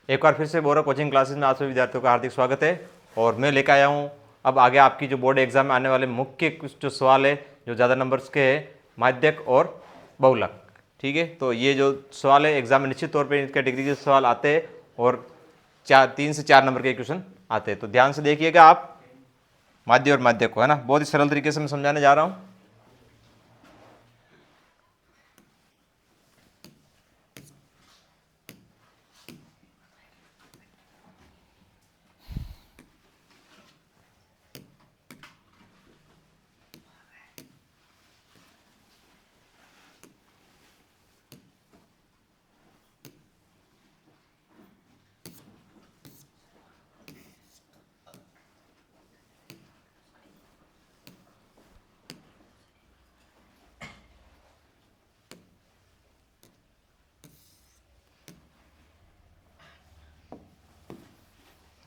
एक बार फिर से बोरा कोचिंग क्लासेस में आप सभी विद्यार्थियों का हार्दिक स्वागत है। और मैं लेकर आया हूँ अब आगे आपकी जो बोर्ड एग्जाम में आने वाले मुख्य कुछ जो सवाल है जो ज़्यादा नंबर्स के हैं, माध्यक और बहुलक। ठीक है, तो ये जो सवाल है एग्जाम में निश्चित तौर पर इनके डिग्री के सवाल आते हैं और 3 से 4 नंबर के क्वेश्चन आते हैं। तो ध्यान से देखिएगा आप माध्य और माध्यक को, है ना। बहुत ही सरल तरीके से मैं समझाने जा रहा हूँ।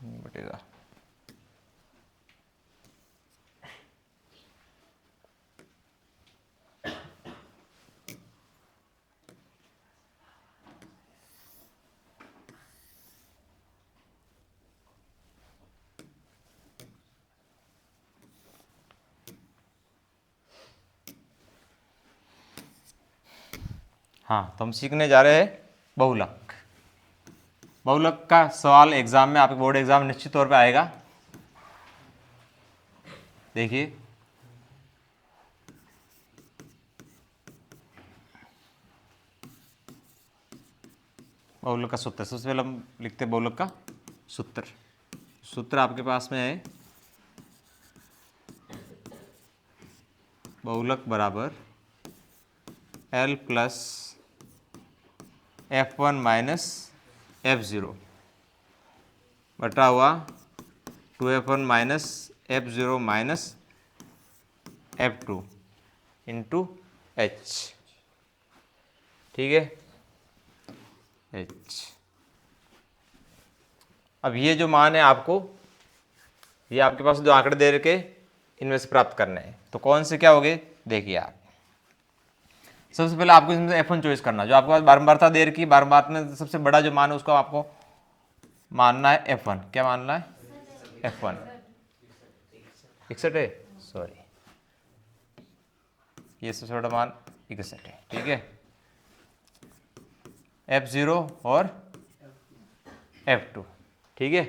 बटेगा हाँ, तो हम सीखने जा रहे हैं बहुलक। बहुलक का सवाल एग्जाम में, आपके बोर्ड एग्जाम में निश्चित तौर पे आएगा। देखिए, बहुलक का सूत्र। सबसे पहले हम लिखते हैं बहुलक का सूत्र। सूत्र आपके पास में है बहुलक बराबर L plus F1 minus F0 बटा हुआ 2F1 minus F0 minus F2 into H। ठीक है, H। अब ये जो मान है आपको, ये आपके पास जो आंकड़े दे रखे इनमें से प्राप्त करने हैं। तो कौन से क्या होंगे, देखिए आप। सबसे पहले आपको इसमें F1 चॉइस करना, जो आपके पास बारंबारता दे रखी, बारंबारता में सबसे बड़ा जो मान है उसको आपको मानना है F1। क्या मानना है? F1 61 है, सॉरी, ये सबसे बड़ा मान 61 है। ठीक है, F0 और F2। ठीक है,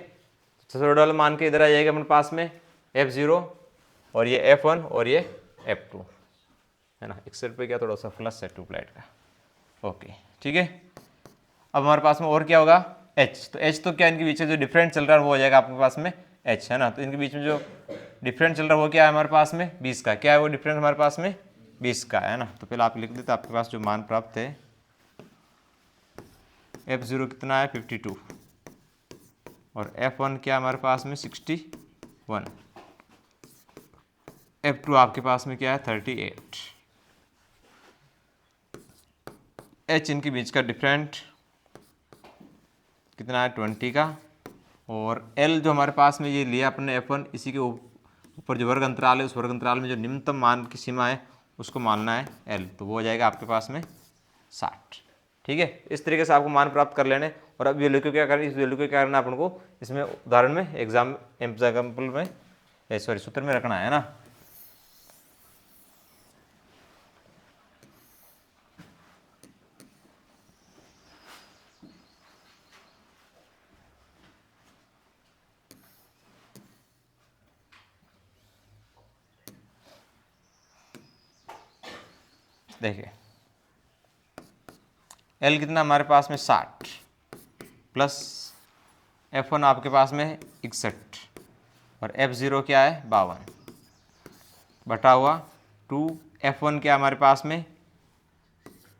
सबसे बड़ा वाला मान के इधर आ जाएगा अपने पास में F0 और ये F1 और ये F2, है ना। 61 पे क्या थोड़ा सा प्लस है ट्यूबलाइट का। ओके, ठीक है। अब हमारे पास में और क्या होगा, H। तो H तो क्या, इनके बीच में जो डिफरेंस चल रहा है वो हो जाएगा आपके पास में H, है ना। तो इनके बीच में जो डिफरेंस चल रहा है वो क्या है हमारे पास में 20 का। क्या है वो डिफरेंस हमारे पास में 20 का, है ना। तो पहले आप लिख देते, आपके पास जो मान प्राप्त है F0 कितना है 52 और F1 क्या हमारे पास में 61, F2 आपके पास में क्या है 38। H इनके बीच का डिफरेंट कितना है 20 का, और L जो हमारे पास में ये लिया अपने F1, इसी के ऊपर जो वर्ग अंतराल है उस वर्ग अंतराल में जो निम्नतम मान की सीमा है उसको मानना है L। तो वो हो जाएगा आपके पास में 60। ठीक है, इस तरीके से आपको मान प्राप्त कर लेने। और अब वैल्यू को क्या करना, इस वैल्यू को क्या करना अपन को इसमें उदाहरण में एग्जाम्पल में सॉरी सूत्र में रखना है ना। देखिए, L कितना हमारे पास में 60 प्लस F1 आपके पास में 61 और F0 क्या है 52 बटा हुआ 2F1 क्या हमारे पास में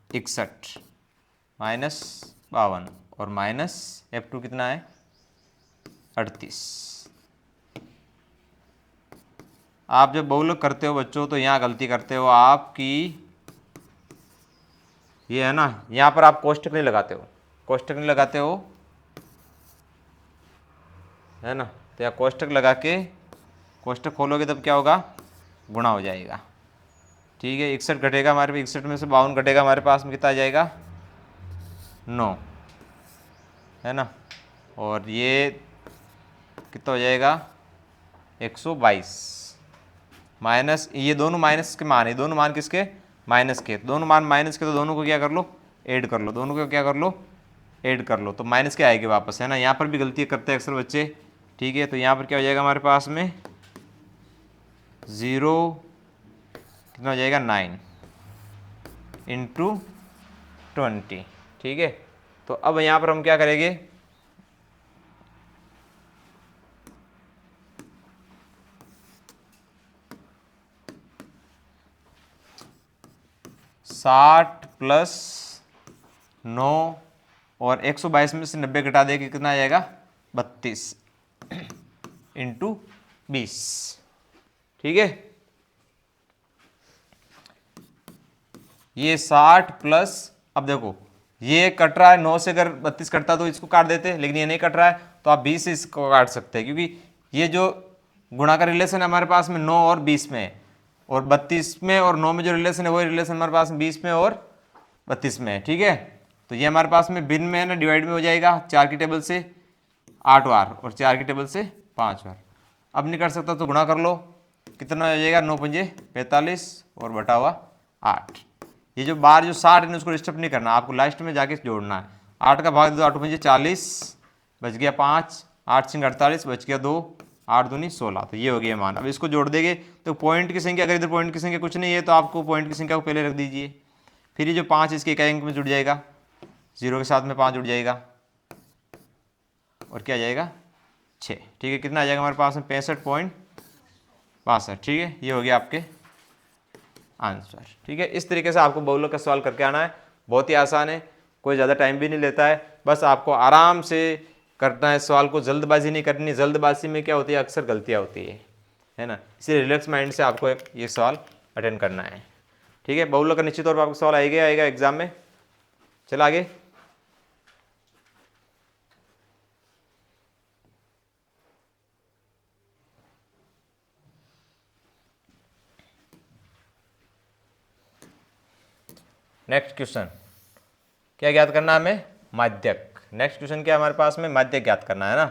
61 माइनस 52 और माइनस F2 कितना है 38। आप जब बहुलक करते हो बच्चों तो यहाँ गलती करते हो आपकी, ये है ना, यहाँ पर आप कोष्टक नहीं लगाते हो, कोष्टक नहीं लगाते हो, है ना। तो यहाँ कोष्टक लगा के कोष्टक खोलोगे तब क्या होगा, गुणा हो जाएगा। ठीक है, 61 घटेगा हमारे पास, 61 में से 52 घटेगा हमारे पास में कितना आ जाएगा 9, है ना। और ये कितना हो जाएगा 122 माइनस, ये दोनों माइनस के मान है, दोनों मान किसके, माइनस के, दोनों मान माइनस के, तो दोनों को क्या कर लो, ऐड कर लो, दोनों को क्या कर लो, ऐड कर लो, तो माइनस के आएगी वापस, है ना। यहाँ पर भी गलती करते हैं अक्सर बच्चे, ठीक है। तो यहाँ पर क्या हो जाएगा हमारे पास में 0 कितना हो जाएगा 9 इंटू 20, ठीक है। तो अब यहाँ पर हम क्या करेंगे, साठ प्लस 9 और 122 में से 90 घटा देंगे, कितना आ जाएगा 32 इंटू 20, ठीक है। ये 60 प्लस, अब देखो ये कट रहा है 9 से, अगर 32 कटता तो इसको काट देते, लेकिन ये नहीं कट रहा है तो आप 20 से इसको काट सकते हैं, क्योंकि ये जो गुणा का रिलेशन है हमारे पास में 9 और 20 में है, और 32 में और 9 में जो रिलेशन है वही रिलेशन हमारे पास में 20 में और 32 में है, ठीक है। तो ये हमारे पास में भिन्न में है ना, डिवाइड में हो जाएगा, 4 की टेबल से 8 बार और 4 की टेबल से 5 बार। अब नहीं कर सकता तो गुणा कर लो, कितना हो जाएगा 9 पंजे 45 और बटा हुआ 8। ये जो बार जो 60 है उसको डिस्टर्ब नहीं करना, आपको लास्ट में जाके जोड़ना है। 8 का भाग दो, 8 पंजे 40, बच गया 5, 8 सिंह 48, बच गया 2, 8 दूनी 16, तो ये हो गया मान। अब इसको जोड़ देंगे तो पॉइंट की संख्या, अगर इधर पॉइंट की संख्या कुछ नहीं है तो आपको पॉइंट की संख्या को पहले रख दीजिए, फिर ये जो 5 इसके इकाई अंक में जुड़ जाएगा, 0 के साथ में 5 जुड़ जाएगा और क्या आ जाएगा 6, ठीक है। कितना आ जाएगा हमारे पास में 65.62, ठीक है। ये हो गया आपके आंसर, ठीक है। इस तरीके से आपको बहुलक का सवाल करके आना है, बहुत ही आसान है, कोई ज़्यादा टाइम भी नहीं लेता है, बस आपको आराम से करना है सवाल को, जल्दबाजी नहीं करनी, जल्दबाजी में क्या होती है अक्सर गलतियाँ होती है ना। इसलिए रिलैक्स माइंड से आपको ये सवाल अटेंड करना है, ठीक है। बहुलक का निश्चित तौर पर आपको सवाल आएगा एग्जाम में। चल आगे, नेक्स्ट क्वेश्चन क्या ज्ञात करना है हमें, माध्यक। नेक्स्ट क्वेश्चन क्या है हमारे पास में, माध्यक ज्ञात करना है ना,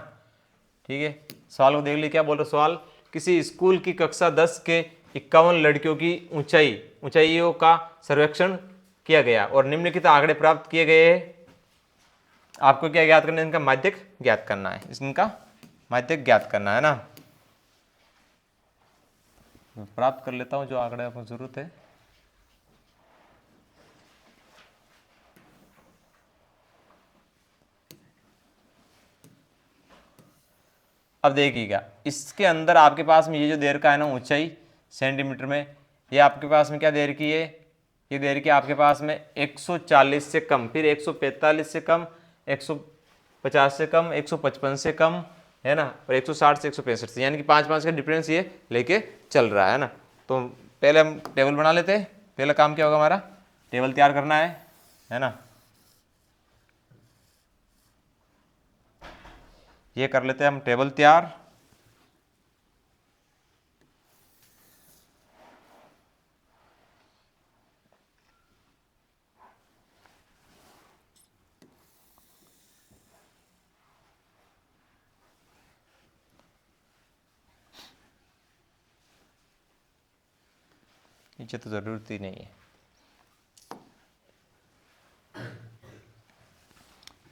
ठीक है। सवाल को देख लीजिए क्या बोल रहे सवाल, किसी स्कूल की कक्षा 10 के 51 लड़कियों की ऊंचाइयों का सर्वेक्षण किया गया और निम्नलिखित आंकड़े प्राप्त किए गए हैं। आपको क्या ज्ञात करना है, इनका माध्यक ज्ञात करना है, इनका माध्यक ज्ञात करना है ना। मैं प्राप्त कर लेता हूं जो आंकड़े आपको जरूरत है। अब देखिएगा इसके अंदर आपके पास में ये जो दे रखा है ना ऊंचाई सेंटीमीटर में, ये आपके पास में क्या दे रखी है, ये दे रखी है आपके पास में 140 से कम, फिर 145 से कम, 150 से कम, 155 से कम, है ना, और 160 से 165 से, यानी कि 5-5 का डिफरेंस ये लेके चल रहा है ना। तो पहले हम टेबल बना लेते हैं, पहला काम क्या होगा हमारा, टेबल तैयार करना है ना। ये कर लेते हैं हम टेबल तैयार। नीचे तो जरूरत ही नहीं है।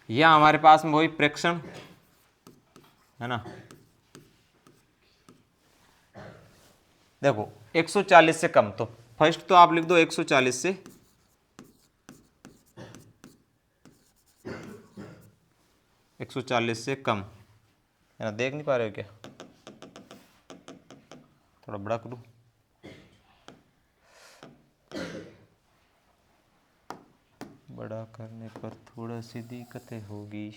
यह हमारे पास में वही प्रेक्षण है ना, देखो 140 से कम, तो फर्स्ट तो आप लिख दो 140 से, 140 से कम, है ना। देख नहीं पा रहे हो क्या, थोड़ा बड़ा करूँ, बड़ा करने पर थोड़ा सी दिक्कतें होगी।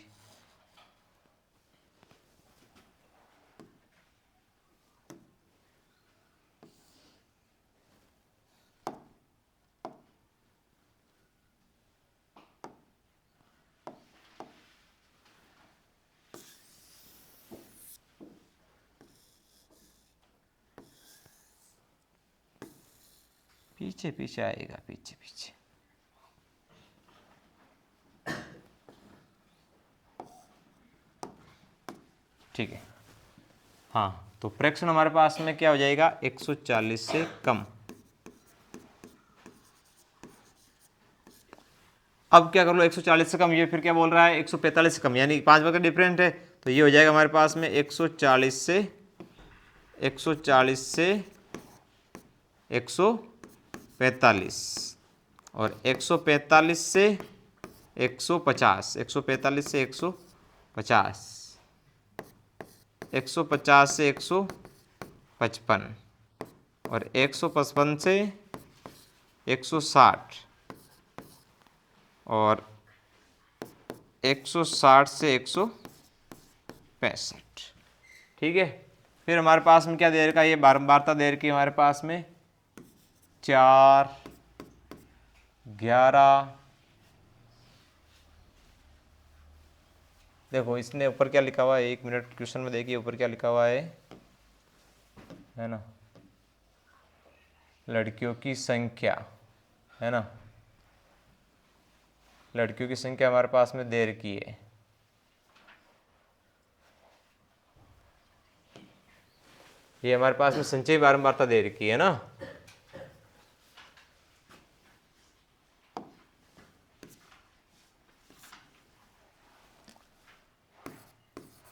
पीछे पीछे आएगा, पीछे पीछे। ठीक है। हाँ, तो फ्रैक्शन हमारे पास में क्या हो जाएगा, 140 से कम। अब क्या कर लो, 140 से कम, ये फिर क्या बोल रहा है 145 से कम, यानी 5 का डिफरेंट है, तो ये हो जाएगा हमारे पास में 140 से 145 और 145 से 150, 145 से 150, 150 से 155 और 155 से 160 और 160 से 165। ठीक है, फिर हमारे पास में क्या दे रखा है, ये बारंबारता दे रखी है हमारे पास में 4, 11। देखो इसने ऊपर क्या लिखा हुआ है, 1 मिनट क्वेश्चन में देखिए ऊपर क्या लिखा हुआ है ना, लड़कियों की संख्या, है ना, लड़कियों की संख्या हमारे पास में दे रखी है, ये हमारे पास में संचयी बारंबारता दे रखी है ना।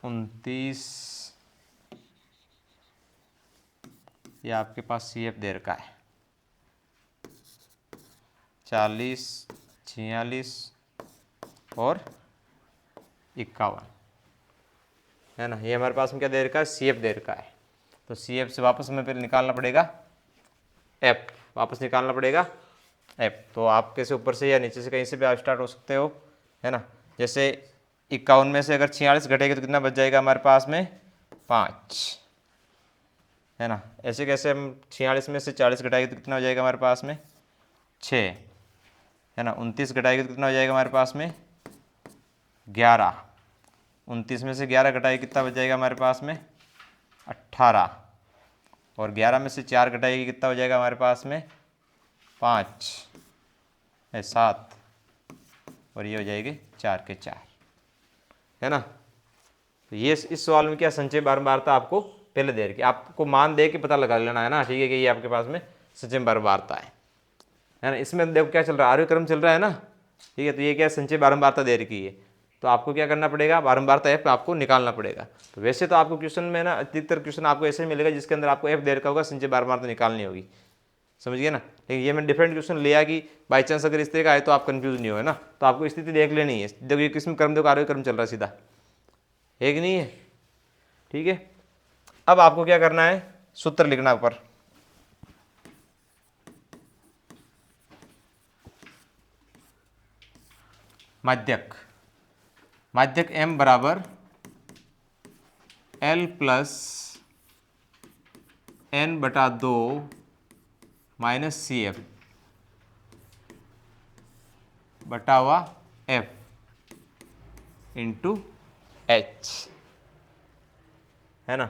उनतीस, ये आपके पास CF दे रखा है, 40, 46 और 51, है ना, ये हमारे पास में क्या दे रखा है, CF दे रखा है। तो CF से वापस में फिर निकालना पड़ेगा F, वापस निकालना पड़ेगा F। तो आप कैसे ऊपर से या नीचे से कहीं से भी आप स्टार्ट हो सकते हो, है ना। जैसे 51 में से अगर 46 घटेगा तो कितना बच जाएगा हमारे पास में, 5, है ना। ऐसे कैसे हम 46 में से 40 घटाएंगे तो कितना हो जाएगा हमारे पास में, 6, है ना। 29 घटाएंगे तो कितना हो जाएगा हमारे पास में, 11। 29 में से 11 घटाएगी कितना बच जाएगा हमारे पास में, 18। और 11 में से 4 घटाएगी कितना हो जाएगा हमारे पास में, 5 है, 7 और ये हो जाएगी 4 के 4, है ना। तो ये इस सवाल में क्या संचय बारंबारता आपको पहले दे रखी, आपको मान दे के पता लगा लेना है ना, ठीक है, कि ये आपके पास में संचय बारंबारता है ना। इसमें देखो क्या चल रहा है, आरोही क्रम चल रहा है ना, ठीक है। तो ये क्या संचय बारंबारता दे रखी है, तो आपको क्या करना पड़ेगा, बारंबारता F आपको निकालना पड़ेगा। तो वैसे तो आपको क्वेश्चन में ना अधिकतर क्वेश्चन आपको ऐसे मिलेगा जिसके अंदर आपको F दे रखा होगा, संचय बारंबारता निकालनी होगी, समझ गए ना। लेकिन ये मैंने डिफरेंट क्वेश्चन लिया कि बाई चांस अगर इस तरह का आए तो आप कंफ्यूज नहीं हो, है ना। तो आपको स्थिति देख लेनी है, देखो ये किसमें क्रम, देखो आरोही क्रम चल रहा है सीधा, है कि नहीं है, ठीक है। अब आपको क्या करना है, सूत्र लिखना ऊपर, माध्यक, माध्यक M बराबर L plus N/2 minus CF बटा हुआ F इंटू H, है ना,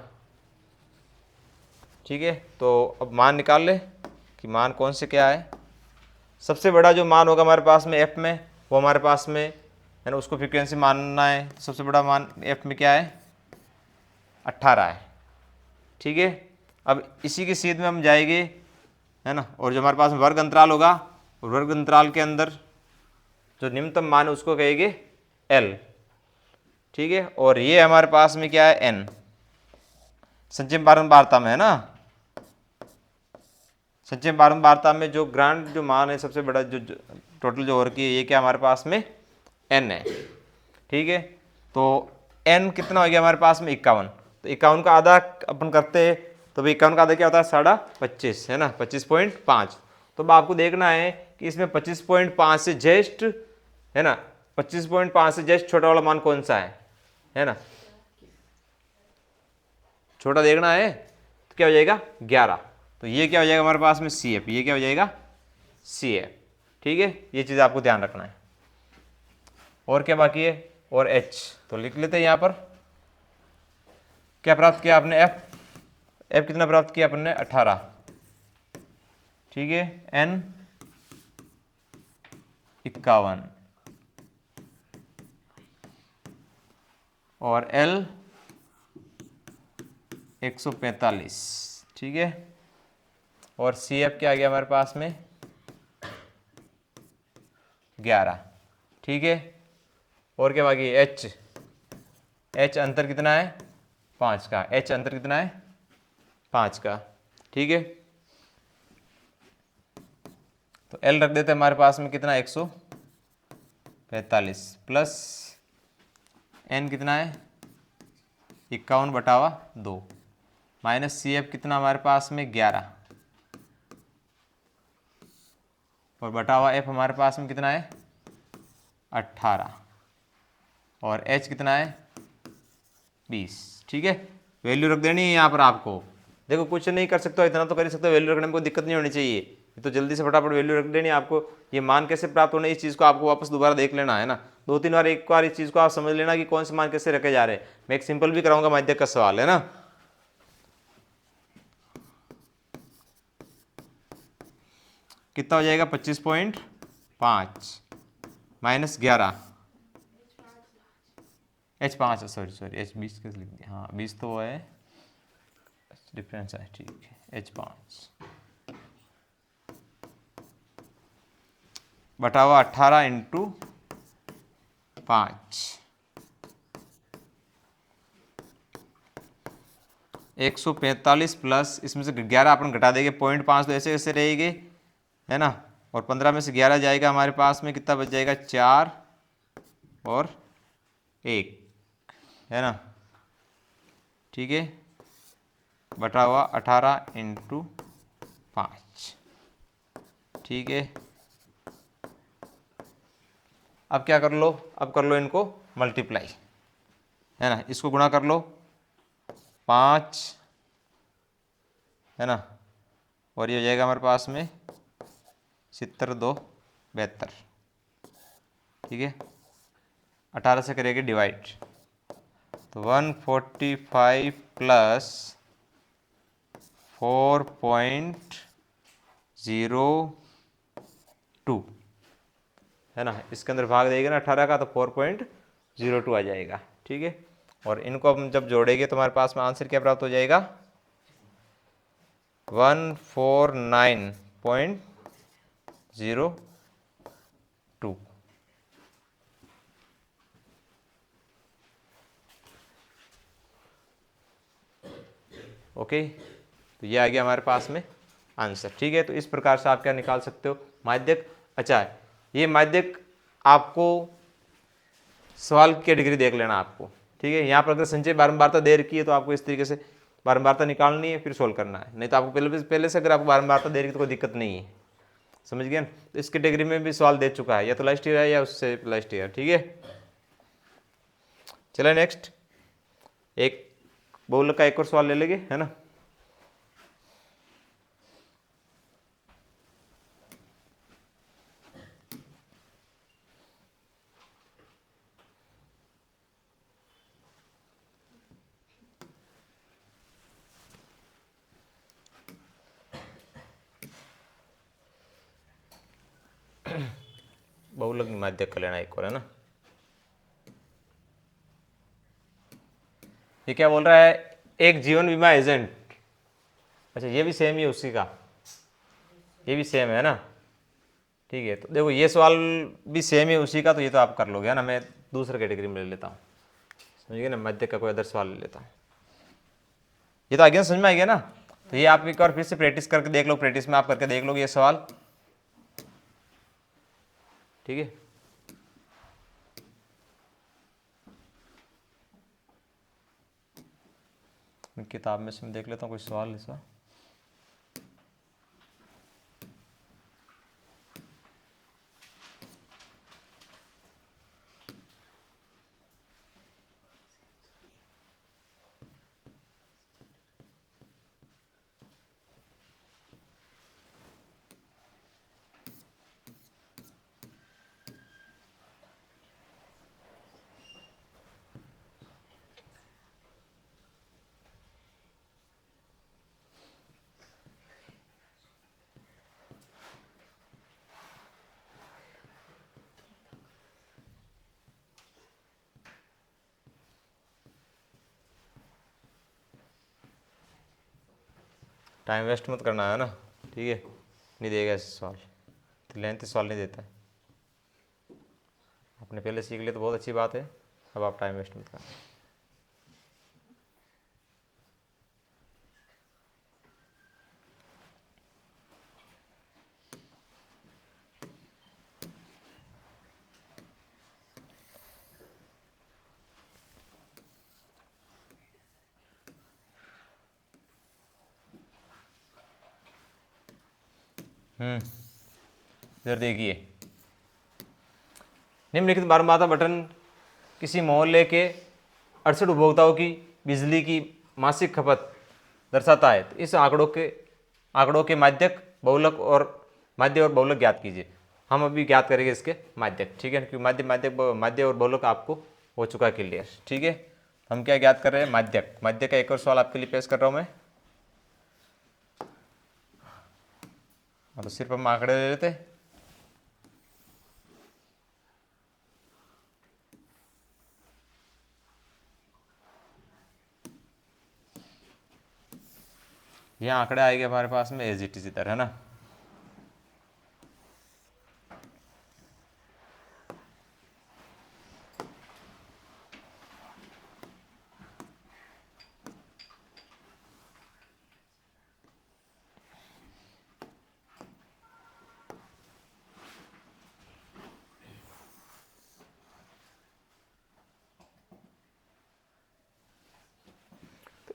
ठीक है। तो अब मान निकाल ले कि मान कौन से क्या है। सबसे बड़ा जो मान होगा हमारे पास में F में, वो हमारे पास में, है ना, उसको फ्रीक्वेंसी मानना है। तो सबसे बड़ा मान F में क्या है, 18 है, ठीक है। अब इसी की सीध में हम जाएंगे, है ना, और जो हमारे पास में वर्ग अंतराल होगा, और वर्ग अंतराल के अंदर जो निम्नतम मान है उसको कहेंगे L, ठीक है। और ये हमारे पास में क्या है, N, संचय बारंबारता में, है ना, संचय बारंबारता में जो ग्रांड जो मान है सबसे बड़ा जो टोटल जो और की है, ये क्या हमारे पास में N है, ठीक है। तो N कितना हो गया हमारे पास में, 51। तो 51 का आधा अपन करते हैं, तो भाई 51 का आधा क्या होता है, 25.5, है ना, 25.5। तो अब आपको देखना है कि इसमें 25.5 से जस्ट, है ना, 25.5 से जस्ट छोटा वाला मान कौन सा है ना, छोटा देखना है, तो क्या हो जाएगा 11। तो ये क्या हो जाएगा हमारे पास में CF, ये क्या हो जाएगा CF, ठीक है। ये चीज़ आपको ध्यान रखना है। और क्या बाकी है, और H, तो लिख लेते हैं यहाँ पर। क्या प्राप्त किया आपने, F कितना प्राप्त किया अपन ने, 18, ठीक है। N 51 और L 145, ठीक है। और सी एफ क्या आ गया हमारे पास में 11, ठीक है। और क्या बाकी एच, एच अंतर कितना है 5 का, एच अंतर कितना है 5 का, ठीक है। तो एल रख देते हैं हमारे पास में कितना 145 प्लस एन कितना है 51/2 माइनस सी एफ कितना हमारे पास में 11 और बटावा एफ हमारे पास में कितना है 18 और एच कितना है 20, ठीक है। वैल्यू रख देनी है यहाँ पर आपको। देखो कुछ नहीं कर सकते हो, इतना तो कर ही सकते हो, वैल्यू रखने में कोई दिक्कत नहीं होनी चाहिए। ये तो जल्दी से फटाफट वैल्यू रख देनी है आपको। ये मान कैसे प्राप्त होने, इस चीज़ को आपको वापस दोबारा देख लेना है ना, 2-3 बार, एक बार इस चीज़ को आप समझ लेना कि कौन से मान कैसे रखे जा रहे हैं। मैं एक सिंपल भी कराऊंगा माध्यक का सवाल है ना। कितना हो जाएगा 25.5 माइनस 11 H5, सॉरी H20 कैसे लिख दिया, हाँ 20 तो वो है, डिफरेंस है, ठीक है। H5 बटावा 18 इंटू 5, 145 प्लस इसमें से 11 अपन घटा देंगे 0.5, तो ऐसे ऐसे रहेगी है ना। और 15 में से 11 जाएगा हमारे पास में कितना बच जाएगा 4 और 1 है ना, ठीक है। बटा हुआ 18 इंटू 5, ठीक है। अब क्या कर लो, अब कर लो इनको मल्टीप्लाई है ना, इसको गुणा कर लो 5 है ना, और ये हो जाएगा हमारे पास में 70 2 72, ठीक है। 18 से करेंगे डिवाइड, तो 145 प्लस 4.02 है ना, इसके अंदर भाग देगा ना 18 का, तो 4.02 आ जाएगा, ठीक है। और इनको हम जब जोड़ेंगे तो हमारे पास में आंसर क्या प्राप्त हो जाएगा 149.02। ओके, तो ये आ गया हमारे पास में आंसर, ठीक है। तो इस प्रकार से आप क्या निकाल सकते हो माध्यक। अच्छा, ये माध्यक आपको सवाल की डिग्री देख लेना आपको, ठीक है। यहाँ पर अगर संचय बारंबारता दे रखी है तो आपको इस तरीके से बारंबारता निकालनी है, फिर सोल्व करना है। नहीं तो आपको पहले से अगर आपको बारंबारता दे रखी तो कोई दिक्कत नहीं है, समझ गए ना। तो इस कैटेगरी में भी सवाल दे चुका है, या तो लास्ट ईयर है या उससे लास्ट ईयर, ठीक है। चलो नेक्स्ट, एक बहुलक का एक और सवाल ले लेंगे है ना। बहुलक माध्यक का लेना एक और है ना। ये क्या बोल रहा है, एक जीवन बीमा एजेंट, अच्छा ये भी सेम ही है उसी का, ये भी सेम है ना, ठीक है। तो देखो ये सवाल भी सेम है उसी का, तो ये तो आप कर लोगे है ना। मैं दूसरा कैटेगरी में ले लेता हूँ, समझिए ना, मध्य का कोई अदर सवाल ले लेता हूँ। ये तो आ गया, समझ में आ गया ना। तो ये आप एक बार फिर से प्रैक्टिस करके देख लो, प्रैक्टिस में आप करके देख लोगे ये सवाल, ठीक है। किताब में से मैं देख लेता हूँ कोई सवाल ऐसा। टाइम वेस्ट मत करना है ना, ठीक है, नहीं देगा ऐसे सवाल, तो लेंथ सवाल नहीं देता है। आपने पहले सीख लिया तो बहुत अच्छी बात है, अब आप टाइम वेस्ट मत करना। इधर देखिए, निम्नलिखित बारमाता बटन किसी मोहल्ले के 68 उपभोक्ताओं की बिजली की मासिक खपत दर्शाता है। तो इस आंकड़ों के माध्यक बहुलक और माध्य और बहुलक ज्ञात कीजिए। हम अभी ज्ञात करेंगे इसके माध्यक, ठीक है, क्योंकि माध्य और बहुलक आपको हो चुका है क्लियर, ठीक है। हम क्या ज्ञात कर रहे हैं, माध्यक। माध्यक का एक और सवाल आपके लिए पेश कर रहा हूँ मैं। तो सिर्फ हम आंकड़े ले लेते, ये आंकड़े आएंगे हमारे पास में एज इट इज इधर, है ना।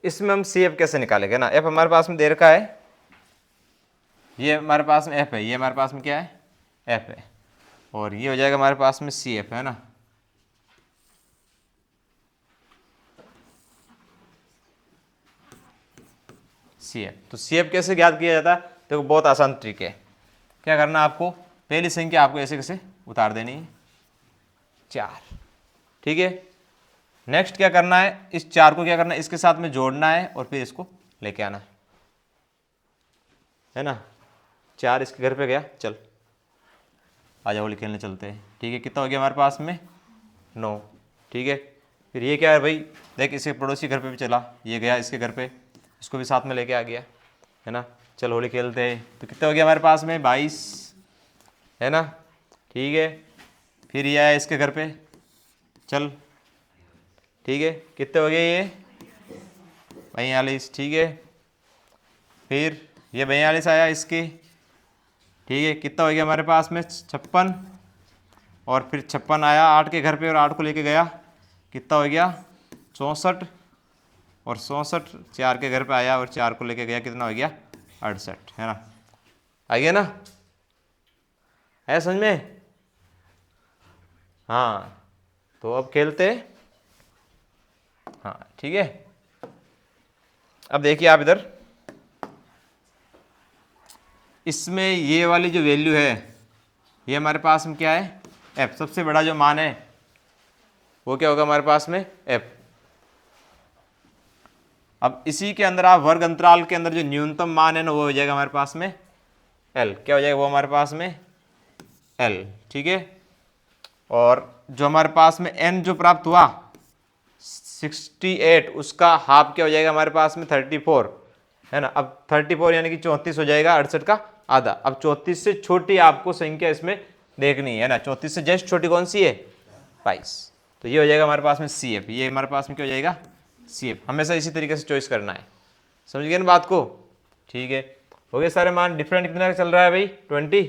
इसमें हम सी एफ कैसे निकालेंगे ना, एफ हमारे पास में दे रखा है, ये हमारे पास में एफ है, ये हमारे पास में क्या है, एफ है, और ये हो जाएगा हमारे पास में सी एफ, है ना। सी एफ, तो सी एफ कैसे ज्ञात किया जाता है, देखो बहुत आसान ट्रिक है। क्या करना है आपको, पहली संख्या आपको ऐसे कैसे उतार देनी है 4, ठीक है। नेक्स्ट क्या करना है, इस 4 को क्या करना है, इसके साथ में जोड़ना है और फिर इसको लेके आना है ना। 4 इसके घर पे गया, चल आ जाओ होली खेलने चलते हैं, ठीक है। कितना हो गया हमारे पास में 9, ठीक है। फिर ये क्या है भाई, देख इसके पड़ोसी घर पे भी चला, ये गया इसके घर पे, इसको भी साथ में लेके आ गया, है ना। चल होली खेलते हैं, तो कितना हो गया हमारे पास में 22, है ना, ठीक है। फिर ये आया इसके घर पे, चल ठीक है, कितने हो गए ये 42, ठीक है। फिर ये 42 आया इसके, ठीक है, कितना हो गया हमारे पास में 56, और फिर 56 आया 8 के घर पे और 8 को लेके गया, कितना हो गया 64, और 64 4 के घर पे आया और 4 को लेके गया, कितना हो गया 68, है ना। आ गया ना, है समझ में। हाँ तो अब खेलते, हाँ ठीक है। अब देखिए आप इधर, इसमें ये वाली जो वैल्यू है, ये हमारे पास में क्या है, एफ। सबसे बड़ा जो मान है वो क्या होगा हमारे पास में, एफ। अब इसी के अंदर आप वर्ग अंतराल के अंदर जो न्यूनतम मान है ना, वो हो जाएगा हमारे पास में एल। क्या हो जाएगा वो हमारे पास में एल, ठीक है। और जो हमारे पास में एन जो प्राप्त हुआ 68, उसका हाफ क्या हो जाएगा हमारे पास में 34, है ना। अब 34 यानी कि 34 हो जाएगा 68 का आधा। अब 34 से छोटी आपको संख्या इसमें देखनी है ना, 34 से जस्ट छोटी कौन सी है 22, तो ये हो जाएगा हमारे पास में सी एफ। ये हमारे पास में क्या हो जाएगा सी एफ। हमेशा इसी तरीके से चॉइस करना है, समझ गए ना बात को, ठीक है। हो गए सारे मान। डिफरेंट कितना चल रहा है भाई 20,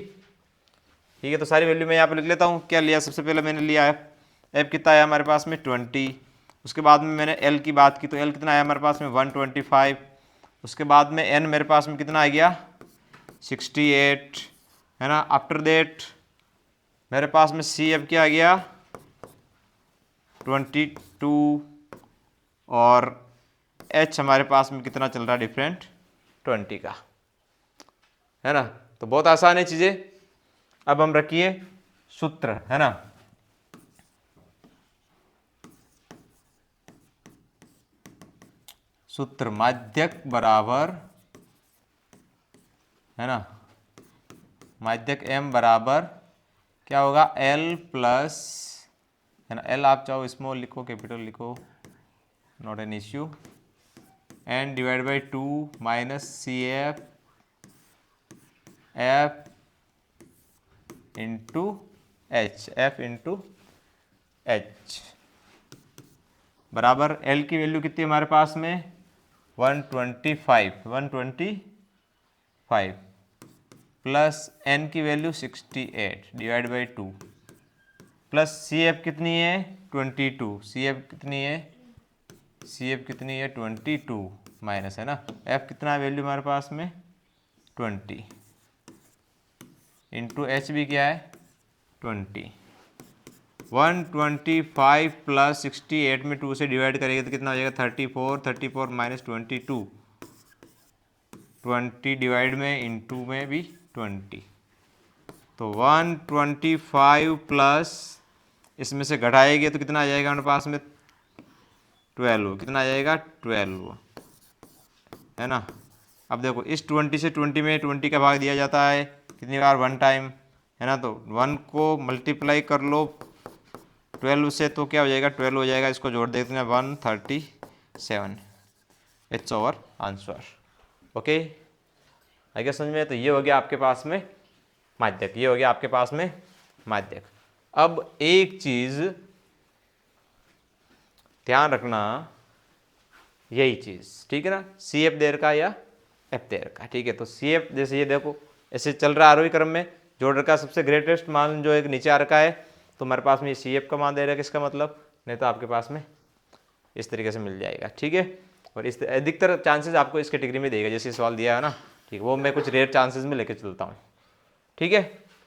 ठीक है। तो सारी वैल्यू मैं यहाँ पर लिख लेता हूँ। क्या लिया, सबसे पहले मैंने लिया एफ, एफ कितना आया हमारे पास में 20। उसके बाद में मैंने एल की बात की, तो एल कितना आया हमारे पास में 125। उसके बाद में एन मेरे पास में कितना आ गया 68, है ना। आफ्टर दैट मेरे पास में सी एफ क्या आ गया 22, और एच हमारे पास में कितना चल रहा है डिफरेंट 20 का, है ना। तो बहुत आसान है चीज़ें। अब हम रखिए सूत्र, है ना। सूत्र माध्यक बराबर, है ना, माध्यक m बराबर क्या होगा l प्लस, है ना। l आप चाहो स्मॉल लिखो कैपिटल लिखो, not an issue, N divide by 2 minus C F F into H, F into H बराबर एल की वैल्यू कितनी है हमारे पास में 125 प्लस एन की value 68 divide by 2 plus C F कितनी है 22, सी एफ कितनी है 22 माइनस है ना एफ कितना वैल्यू हमारे पास में 20 इंटू एच भी क्या है 20। 125 प्लस 68 में 2 से डिवाइड करेंगे तो कितना हो जाएगा 34 माइनस 22 20 डिवाइड में इंटू में भी 20 तो 125 प्लस इसमें से घटाएंगे तो कितना आ जाएगा हमारे पास में 12, कितना आ जाएगा 12 है ना। अब देखो इस 20 से 20 में 20 का भाग दिया जाता है कितनी बार 1 टाइम है ना, तो 1 को मल्टीप्लाई कर लो 12 से तो क्या हो जाएगा 12 हो जाएगा, इसको जोड़ देते हैं 137, इट्स ओवर आंसर। ओके आगे समझ में, तो ये हो गया आपके पास में माध्यक, ये हो गया आपके पास में माध्यक। अब एक चीज ध्यान रखना, यही चीज ठीक है ना, सी एफ दे रखा या एफ दे रखा, ठीक है। तो सी एफ जैसे ये देखो ऐसे चल रहा है आरोही क्रम में, जोड़ रखा सबसे ग्रेटेस्ट मान जो एक नीचे आ रखा है, तो हमारे पास में ये सी एफ का मान दे रहा है, किसका मतलब, नहीं तो आपके पास में इस तरीके से मिल जाएगा, ठीक है। और इस अधिकतर चांसेस आपको इस कैटेगरी में देगा, जैसे सवाल दिया है ना, ठीक है, वो मैं कुछ रेयर चांसेस में लेके चलता हूँ, ठीक है।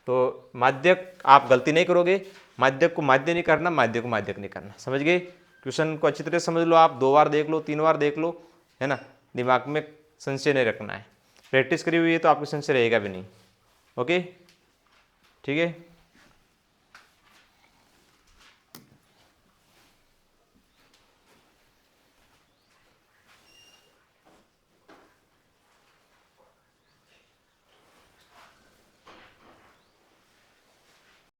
तो माध्यक आप गलती नहीं करोगे, माध्यक को माध्य नहीं करना, माध्य को माध्यक नहीं करना, समझ गए। क्वेश्चन को अच्छी तरह समझ लो आप, 2 बार देख लो 3 बार देख लो, है ना, दिमाग में संशय नहीं रखना है, प्रैक्टिस करी हुई है तो आपको संशय रहेगा भी नहीं। ओके ठीक है।